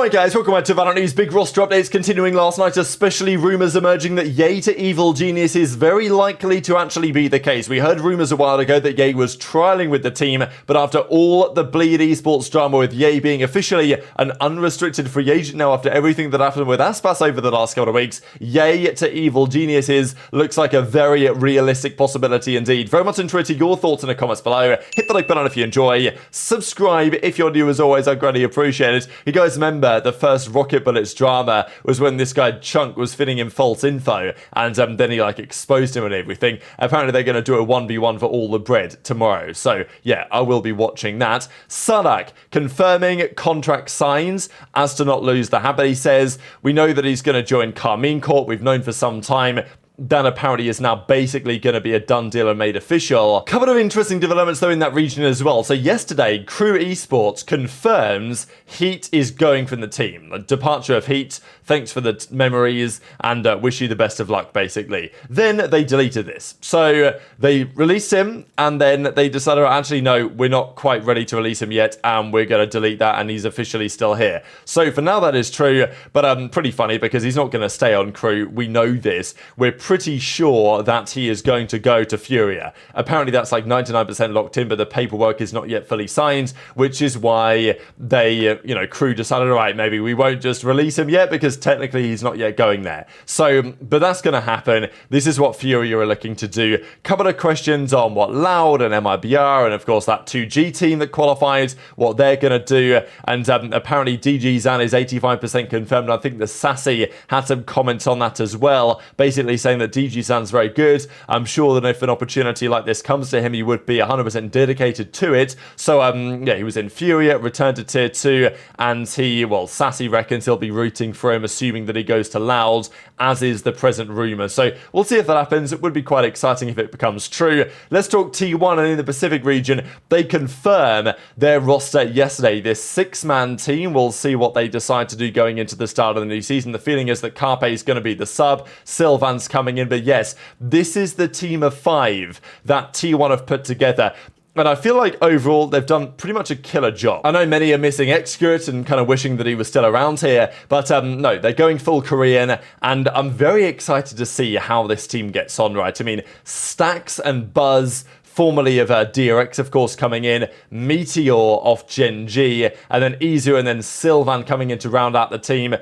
Alright guys, welcome back to VALORANT News. Big roster updates continuing last night, especially rumours emerging that Ye to Evil Genius is very likely to actually be the case. We heard rumours a while ago that Ye was trialling with the team, but after all the Bleed Esports drama with Ye being officially an unrestricted free agent now after everything that happened with Aspas over the last couple of weeks, Ye to Evil Geniuses looks like a very realistic possibility indeed. Very much enjoyed your thoughts in the comments below. Hit the like button if you enjoy. Subscribe if you're new as always, I greatly appreciate it. You guys remember the first Rocket Bullets drama was when this guy Chunk was feeding him false info and then he exposed him and everything. Apparently they're going to do a 1v1 for all the bread tomorrow. So yeah, I will be watching that. Sadak confirming contract signs as to not lose the habit. He says, we know that he's going to join Carmine Corp. We've known for some time. That apparently is now basically going to be a done deal and made official. A couple of interesting developments though in that region as well. So yesterday, Crew Esports confirms Heat is going from the team. A departure of Heat, thanks for the memories, and wish you the best of luck basically. Then they deleted this. So they released him and then they decided, actually no, we're not quite ready to release him yet and we're going to delete that and he's officially still here. So for now that is true, but pretty funny because he's not going to stay on Crew. We know this. We're pretty sure that he is going to go to Furia. Apparently that's 99% locked in, but the paperwork is not yet fully signed, which is why they, Crew decided, all right, maybe we won't just release him yet because technically he's not yet going there. So, but that's going to happen. This is what Furia are looking to do. Couple of questions on what Loud and MIBR and of course that 2G team that qualified, what they're going to do. And apparently DG Zan is 85% confirmed. I think the Sassy had some comments on that as well, basically saying that DG sounds very good. I'm sure that if an opportunity like this comes to him, he would be 100% dedicated to it. So, yeah, he was in Furia, returned to Tier 2, and Sassy reckons he'll be rooting for him, assuming that he goes to Loud, as is the present rumour. So, we'll see if that happens. It would be quite exciting if it becomes true. Let's talk T1, and in the Pacific region, they confirm their roster yesterday. This 6-man team, we'll see what they decide to do going into the start of the new season. The feeling is that Carpe is going to be the sub, Sylvan's coming in, but yes, this is the team of 5 that T1 have put together. And I feel like overall they've done pretty much a killer job. I know many are missing Excurt and kind of wishing that he was still around here, but no, they're going full Korean, and I'm very excited to see how this team gets on, right? I mean, Stacks and Buzz, formerly of DRX, of course, coming in, Meteor off Gen.G, and then Izu and then Sylvan coming in to round out the team.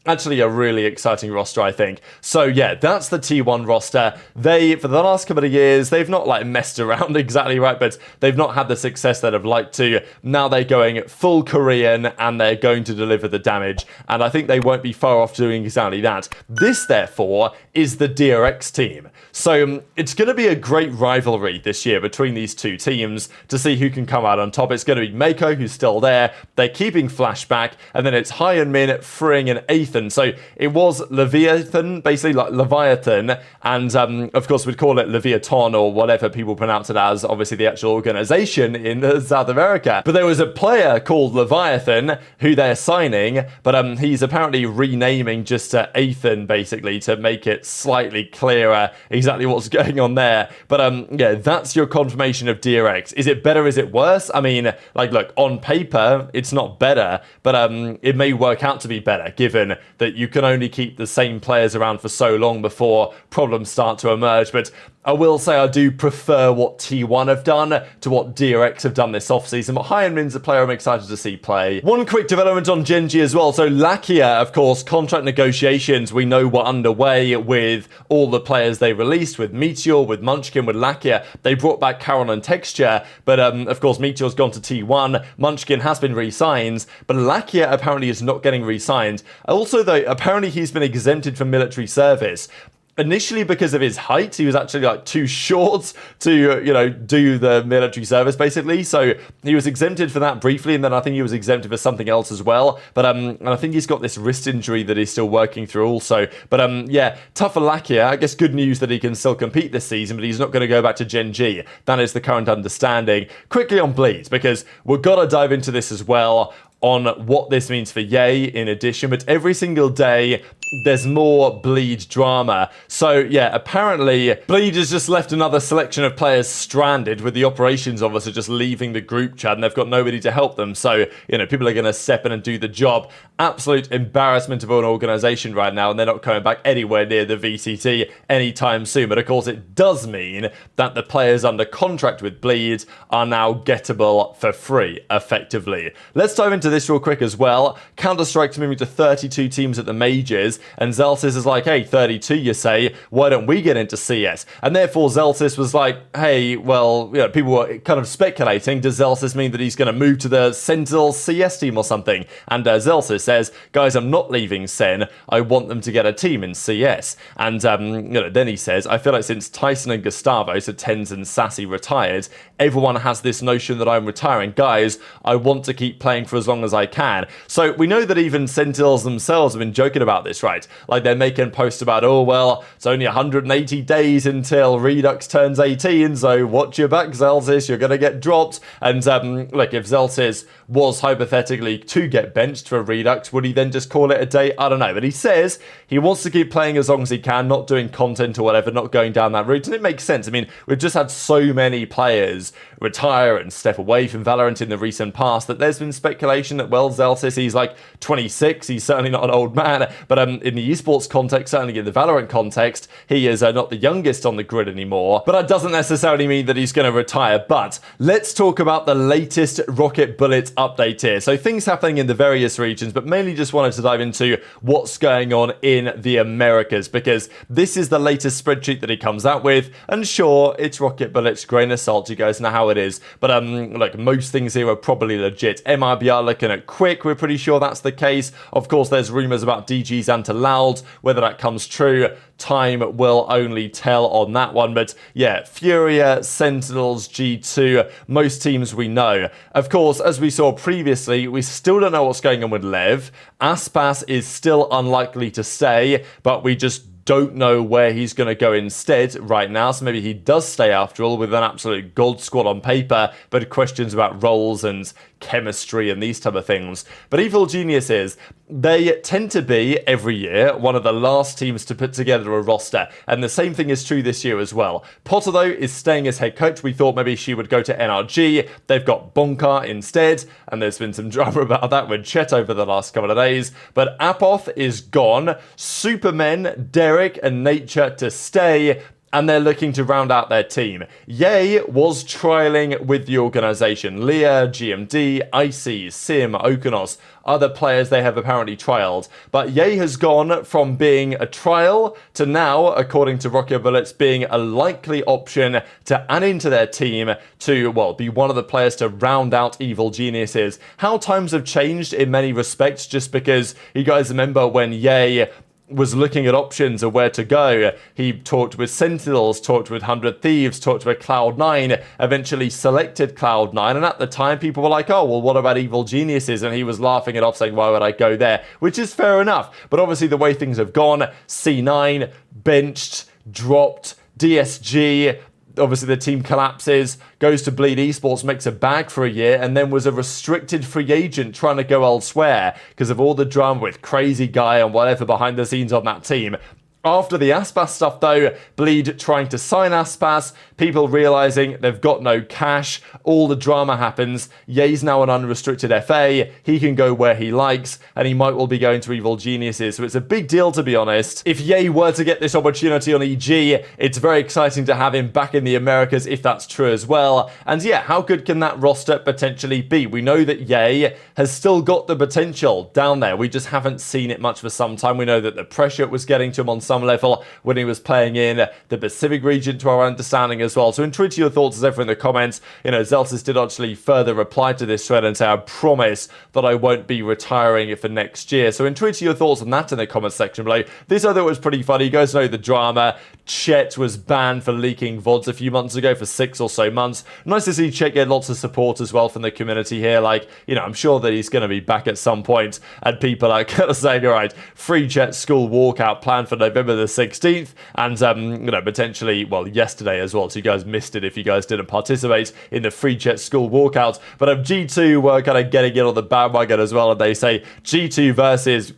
Actually a really exciting roster, I think. So yeah, that's the T1 roster. They, for the last couple of years, they've not messed around exactly right, but they've not had the success they'd have liked to. Now they're going full Korean and they're going to deliver the damage. And I think they won't be far off doing exactly that. This, therefore, is the DRX team. So it's going to be a great rivalry this year between these two teams to see who can come out on top. It's going to be Mako, who's still there. They're keeping Flashback, and then it's High and Min, Fring, and Ethan. So it was Leviathan, basically like Leviathan, and of course we'd call it Leviathan or whatever people pronounce it as, obviously the actual organization in South America. But there was a player called Leviathan who they're signing, but he's apparently renaming just to Ethan basically to make it slightly clearer exactly what's going on there. But yeah, that's your confirmation of DRX. Is it better? Is it worse? I mean, look, on paper it's not better, but it may work out to be better given that you can only keep the same players around for so long before problems start to emerge. But I will say I do prefer what T1 have done to what DRX have done this offseason. But High and Min's a player I'm excited to see play. One quick development on Gen.G as well. So Lakia, of course, contract negotiations we know were underway with all the players they released, with Meteor, with Munchkin, with Lakia. They brought back Carol and Texture, but of course Meteor's gone to T1. Munchkin has been re-signed, but Lakia apparently is not getting re-signed. Also though, apparently he's been exempted from military service. Initially because of his height, he was actually too short to, do the military service basically. So he was exempted for that briefly, and then I think he was exempted for something else as well. But and I think he's got this wrist injury that he's still working through also. But yeah, tough for Lakia. I guess good news that he can still compete this season, but he's not going to go back to Gen.G. That is the current understanding. Quickly on Bleeds, because we've got to dive into this as well, on what this means for Ye in addition, but every single day there's more Bleed drama. So yeah, apparently Bleed has just left another selection of players stranded, with the operations officer just leaving the group chat, and they've got nobody to help them. So, people are going to step in and do the job. Absolute embarrassment of an organization right now, and they're not coming back anywhere near the VCT anytime soon. But of course, it does mean that the players under contract with Bleed are now gettable for free, effectively. Let's dive into this real quick as well. Counter-Strike's moving to 32 teams at the majors, and Zellsis is like, hey, 32 you say, why don't we get into CS? And therefore Zellsis was like, hey, well, people were kind of speculating, does Zellsis mean that he's going to move to the Sentinel CS team or something? And Zellsis says, guys, I'm not leaving Sen, I want them to get a team in CS. And then he says, I feel like since Tyson and Gustavo, so Tens and Sassy, retired, everyone has this notion that I'm retiring. Guys, I want to keep playing for as long as I can. So we know that even Sentinels themselves have been joking about this, right? Like, they're making posts about, oh, well, it's only 180 days until Reduxx turns 18, so watch your back, Zellsis, you're going to get dropped. And look, if Zellsis was hypothetically to get benched for Reduxx, would he then just call it a day? I don't know. But he says he wants to keep playing as long as he can, not doing content or whatever, not going down that route. And it makes sense. I mean, we've just had so many players retire and step away from Valorant in the recent past that there's been speculation that, well, Zellsis, he's like 26, he's certainly not an old man, but in the esports context, certainly in the Valorant context, he is not the youngest on the grid anymore. But that doesn't necessarily mean that he's going to retire. But let's talk about the latest Rocket Bullets update here. So things happening in the various regions, but mainly just wanted to dive into what's going on in the Americas, because this is the latest spreadsheet that he comes out with. And sure, it's Rocket Bullets, grain of salt, you guys know how it is. But look, most things here are probably legit. MRBR looking at Quick, we're pretty sure that's the case. Of course, there's rumors about DG's Anta Loud. Whether that comes true, time will only tell on that one. But yeah, Furia, Sentinels, G2, most teams we know. Of course, as we saw previously, we still don't know what's going on with Lev. Aspas is still unlikely to stay, but we just don't know where he's going to go instead right now, so maybe he does stay after all with an absolute gold squad on paper, but questions about roles and chemistry and these type of things. But Evil Geniuses, they tend to be, every year, one of the last teams to put together a roster, and the same thing is true this year as well. Potter, though, is staying as head coach. We thought maybe she would go to NRG. They've got Bonkar instead, and there's been some drama about that with Chet over the last couple of days. But Apoth is gone. Supermen, Derek, and Nature to stay, and they're looking to round out their team. Ye was trialing with the organization. Leah, GMD, Icy, Sim, Okonos, other players they have apparently trialed. But Ye has gone from being a trial to now, according to Rocket Bullets, being a likely option to add into their team to, well, be one of the players to round out Evil Geniuses. How times have changed in many respects, just because you guys remember when Ye was looking at options of where to go. He talked with Sentinels, talked with 100 Thieves, talked with Cloud9, eventually selected Cloud9, and at the time people were like, oh, well, what about Evil Geniuses? And he was laughing it off, saying, why would I go there? Which is fair enough. But obviously the way things have gone, C9, benched, dropped, DSG, obviously the team collapses, goes to Bleed Esports, makes a bag for a year, and then was a restricted free agent trying to go elsewhere because of all the drama with Crazy Guy and whatever behind the scenes on that team. After the Aspas stuff, though, Bleed trying to sign Aspas, people realizing they've got no cash, all the drama happens. Ye's now an unrestricted FA, he can go where he likes, and he might well be going to Evil Geniuses, so it's a big deal, to be honest. If Ye were to get this opportunity on EG, it's very exciting to have him back in the Americas, if that's true as well. And yeah, how good can that roster potentially be? We know that Ye has still got the potential down there, we just haven't seen it much for some time. We know that the pressure was getting to him on some level when he was playing in the Pacific region, to our understanding as well. So intrigued to your thoughts as ever in the comments. Zellsis did actually further reply to this thread and say, I promise that I won't be retiring it for next year. So intrigued to your thoughts on that in the comments section below. This I thought was pretty funny. You guys know the drama. Chet was banned for leaking VODs a few months ago for 6 or so months. Nice to see Chet get lots of support as well from the community here. I'm sure that he's going to be back at some point, and people are kind of saying, all right, free Chet school walkout plan for November November the 16th, and you know, potentially, well, yesterday as well, so you guys missed it if you guys didn't participate in the free Chet school walkout. But G2 were kind of getting in on the bandwagon as well, and they say G2 versus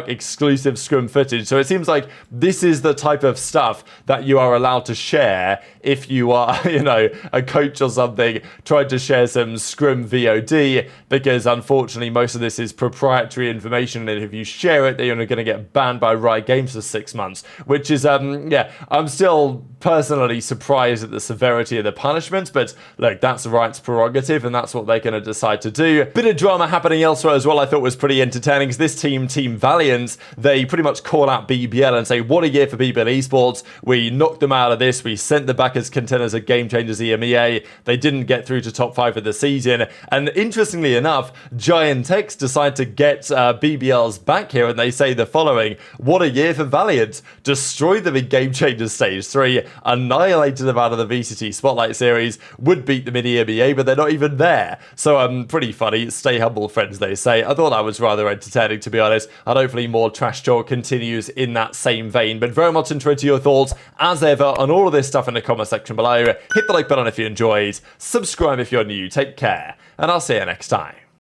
exclusive scrim footage. So it seems like this is the type of stuff that you are allowed to share if you are, you know, a coach or something trying to share some scrim VOD, because unfortunately most of this is proprietary information, and if you share it, then you're going to get banned by Riot Games for 6 months, which is, yeah, I'm still personally surprised at the severity of the punishment, but look, that's Riot's prerogative, and that's what they're going to decide to do. Bit of drama happening elsewhere as well I thought was pretty entertaining, because this team, Team Valiant, they pretty much call out BBL and say, what a year for BBL Esports, we knocked them out of this, we sent them back as contenders at Game Changers EMEA, they didn't get through to top 5 of the season, and interestingly enough, Giant-X decide to get BBL's back here, and they say the following: what a year for Valiant, destroyed them in Game Changers Stage 3, annihilated them out of the VCT Spotlight Series, would beat them in EMEA, but they're not even there. So pretty funny, stay humble friends, they say. I thought that was rather entertaining, to be honest, and hopefully more trash talk continues in that same vein. But very much interested to your thoughts, as ever, on all of this stuff in the comment section below. Hit the like button if you enjoyed, subscribe if you're new, take care, and I'll see you next time.